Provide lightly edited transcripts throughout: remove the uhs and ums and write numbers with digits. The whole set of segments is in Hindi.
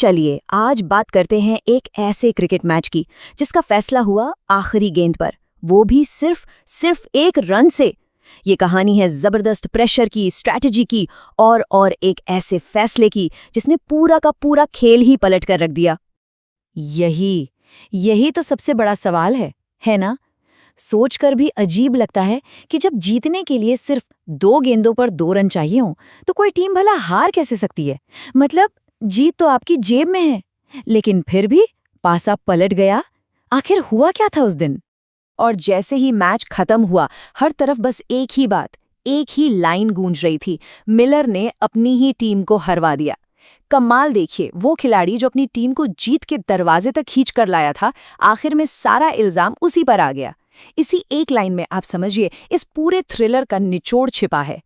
चलिए आज बात करते हैं एक ऐसे क्रिकेट मैच की जिसका फैसला हुआ आखिरी गेंद पर, वो भी सिर्फ एक रन से। ये कहानी है जबरदस्त प्रेशर की, स्ट्रैटेजी की और एक ऐसे फैसले की जिसने पूरा का पूरा खेल ही पलट कर रख दिया। यही तो सबसे बड़ा सवाल है ना? सोचकर भी अजीब लगता है कि जब जीतने के लिए सिर्फ 2 गेंदों पर 2 रन चाहिए हों तो कोई टीम भला हार कैसे सकती है? मतलब जीत तो आपकी जेब में है, लेकिन फिर भी पासा पलट गया। आखिर हुआ क्या था उस दिन? और जैसे ही मैच खत्म हुआ, हर तरफ बस एक ही बात, एक ही लाइन गूंज रही थी, मिलर ने अपनी ही टीम को हरवा दिया। कमाल देखिए, वो खिलाड़ी जो अपनी टीम को जीत के दरवाजे तक खींच कर लाया था, आखिर में सारा इल्जाम उसी पर आ गया। इसी एक लाइन में आप समझिए इस पूरे थ्रिलर का निचोड़ छिपा है।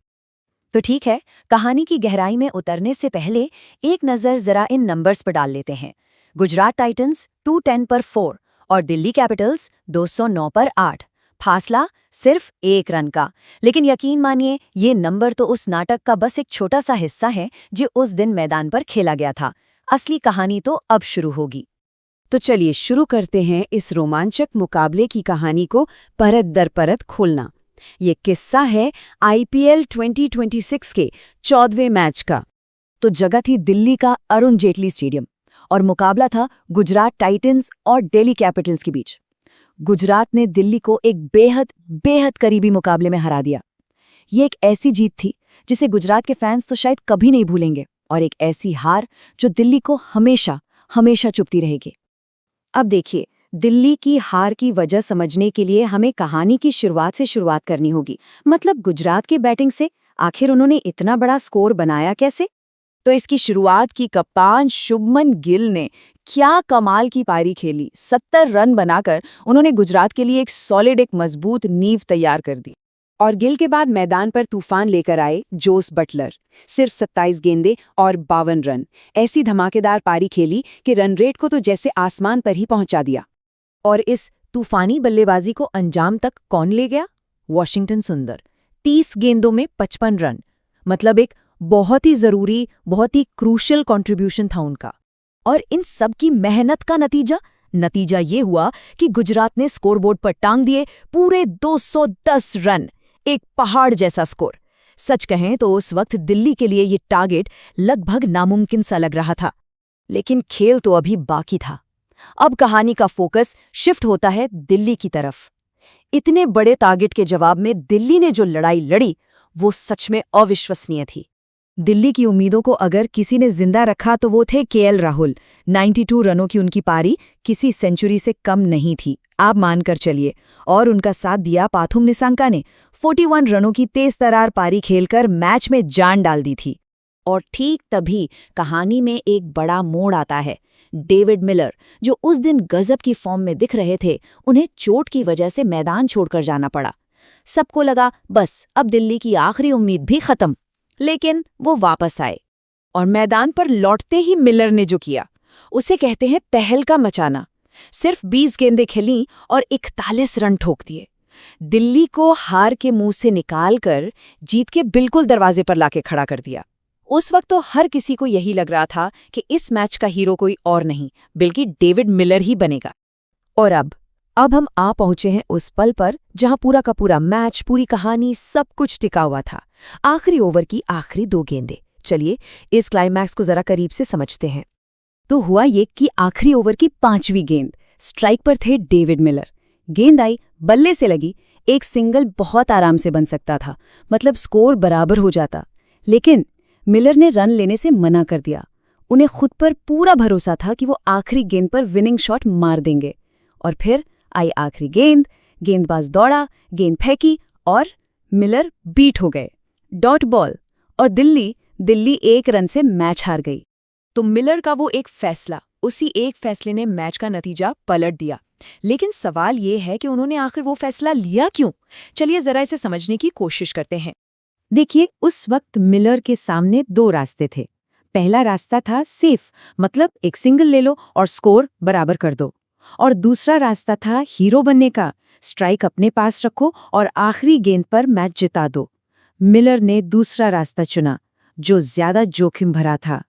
तो ठीक है, कहानी की गहराई में उतरने से पहले एक नज़र जरा इन नंबर्स पर डाल लेते हैं। गुजरात टाइटंस 210 पर 4 और दिल्ली कैपिटल्स 209 पर 8। फासला सिर्फ 1 रन का। लेकिन यकीन मानिए, ये नंबर तो उस नाटक का बस एक छोटा सा हिस्सा है जो उस दिन मैदान पर खेला गया था। असली कहानी तो अब शुरू होगी। तो चलिए शुरू करते हैं इस रोमांचक मुकाबले की कहानी को परत दर परत खोलना। ये किस्सा है आईपीएल 2026 के 14वें मैच का। तो जगह थी दिल्ली का अरुण जेटली स्टेडियम और मुकाबला था गुजरात टाइटंस और दिल्ली कैपिटल्स के बीच। गुजरात ने दिल्ली को एक बेहद करीबी मुकाबले में हरा दिया। ये एक ऐसी जीत थी जिसे गुजरात के फैंस तो शायद कभी नहीं भूलेंगे, और एक ऐसी हार जो दिल्ली को हमेशा चुभती रहेगी। अब देखिए, दिल्ली की हार की वजह समझने के लिए हमें कहानी की शुरुआत से शुरुआत करनी होगी। मतलब गुजरात की बैटिंग से आखिर उन्होंने इतना बड़ा स्कोर बनाया कैसे? तो इसकी शुरुआत की कप्तान शुभमन गिल ने क्या कमाल की पारी खेली। 70 रन बनाकर उन्होंने गुजरात के लिए एक मजबूत नींव तैयार कर दी। और गिल के बाद मैदान पर तूफान लेकर आए जोस बटलर। सिर्फ 27 गेंदें और 52 रन। ऐसी धमाकेदार पारी खेली कि रन रेट को तो जैसे आसमान पर ही पहुंचा दिया। और इस तूफानी बल्लेबाजी को अंजाम तक कौन ले गया? वॉशिंगटन सुंदर। 30 गेंदों में 55 रन। मतलब एक बहुत ही जरूरी, बहुत ही क्रूशियल कंट्रीब्यूशन था उनका। और इन सब की मेहनत का नतीजा ये हुआ कि गुजरात ने स्कोरबोर्ड पर टांग दिए पूरे 210 रन। एक पहाड़ जैसा स्कोर। सच कहें तो उस वक्त दिल्ली के लिए ये टारगेट लगभग नामुमकिन सा लग रहा था। लेकिन खेल तो अभी बाकी था। अब कहानी का फोकस शिफ्ट होता है दिल्ली की तरफ। इतने बड़े टारगेट के जवाब में दिल्ली ने जो लड़ाई लड़ी, वो सच में अविश्वसनीय थी। दिल्ली की उम्मीदों को अगर किसी ने जिंदा रखा तो वो थे केएल राहुल। 92 रनों की उनकी पारी किसी सेंचुरी से कम नहीं थी, आप मानकर चलिए। और उनका साथ दिया पाथुम निसांका ने 41 रनों की तेज तरार पारी खेलकर मैच में जान डाल दी थी। और ठीक तभी कहानी में एक बड़ा मोड़ आता है। डेविड मिलर, जो उस दिन गजब की फॉर्म में दिख रहे थे, उन्हें चोट की वजह से मैदान छोड़कर जाना पड़ा। सबको लगा बस अब दिल्ली की आखिरी उम्मीद भी खत्म। लेकिन वो वापस आए और मैदान पर लौटते ही मिलर ने जो किया उसे कहते हैं तहलका मचाना। सिर्फ 20 गेंदें खेलीं और 41 रन ठोक दिए। दिल्ली को हार के मुंह से निकालकर जीत के बिल्कुल दरवाजे पर लाके खड़ा कर दिया। उस वक्त तो हर किसी को यही लग रहा था कि इस मैच का हीरो कोई और नहीं बल्कि डेविड मिलर ही बनेगा। और अब हम आ पहुंचे हैं उस पल पर जहां पूरा का पूरा मैच, पूरी कहानी, सब कुछ टिका हुआ था। आखिरी ओवर की आखिरी 2 गेंदें। चलिए इस क्लाइमैक्स को जरा करीब से समझते हैं। तो हुआ ये कि आखिरी ओवर की 5वीं गेंद, स्ट्राइक पर थे डेविड मिलर। गेंद आई, बल्ले से लगी, एक सिंगल बहुत आराम से बन सकता था, मतलब स्कोर बराबर हो जाता। लेकिन मिलर ने रन लेने से मना कर दिया। उन्हें खुद पर पूरा भरोसा था कि वो आखिरी गेंद पर विनिंग शॉट मार देंगे। और फिर आई आखिरी गेंद, गेंदबाज दौड़ा, गेंद फेंकी और मिलर बीट हो गए। Dot ball. और दिल्ली 1 रन से मैच हार गई। तो मिलर का वो एक फैसला, उसी एक फैसले ने मैच का नतीजा पलट दिया। लेकिन सवाल ये है कि उन्होंने आखिर वो फैसला लिया क्यों? चलिए जरा इसे समझने की कोशिश करते हैं। देखिए, उस वक्त मिलर के सामने 2 रास्ते थे। पहला रास्ता था सेफ, मतलब एक सिंगल ले लो और स्कोर बराबर कर दो। और दूसरा रास्ता था हीरो बनने का, स्ट्राइक अपने पास रखो और आखिरी गेंद पर मैच जिता दो। मिलर ने दूसरा रास्ता चुना, जो ज्यादा जोखिम भरा था।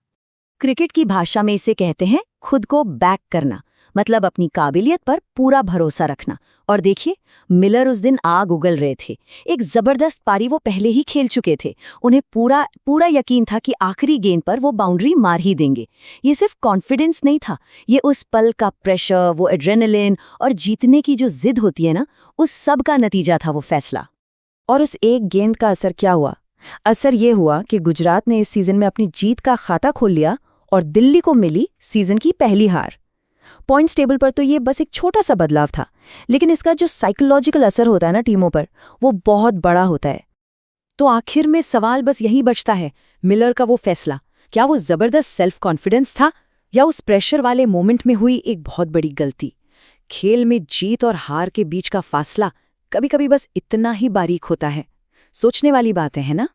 क्रिकेट की भाषा में इसे कहते हैं खुद को बैक करना, मतलब अपनी काबिलियत पर पूरा भरोसा रखना। और देखिए, मिलर उस दिन आग उगल रहे थे। एक जबरदस्त पारी वो पहले ही खेल चुके थे। उन्हें पूरा यकीन था कि आखिरी गेंद पर वो बाउंड्री मार ही देंगे। ये सिर्फ कॉन्फिडेंस नहीं था, ये उस पल का प्रेशर, वो एड्रेनलिन और जीतने की जो जिद होती है ना, उस सब का नतीजा था वो फैसला। और उस एक गेंद का असर क्या हुआ? असर ये हुआ कि गुजरात ने इस सीजन में अपनी जीत का खाता खोल लिया और दिल्ली को मिली सीजन की पहली हार। पॉइंट्स टेबल पर तो ये बस एक छोटा सा बदलाव था, लेकिन इसका जो साइकोलॉजिकल असर होता है ना टीमों पर, वो बहुत बड़ा होता है। तो आखिर में सवाल बस यही बचता है, मिलर का वो फैसला, क्या वो जबरदस्त सेल्फ कॉन्फिडेंस था या उस प्रेशर वाले मोमेंट में हुई एक बहुत बड़ी गलती? खेल में जीत और हार के बीच का फासला कभी-कभी बस इतना ही बारीक होता है। सोचने वाली बातें हैं ना?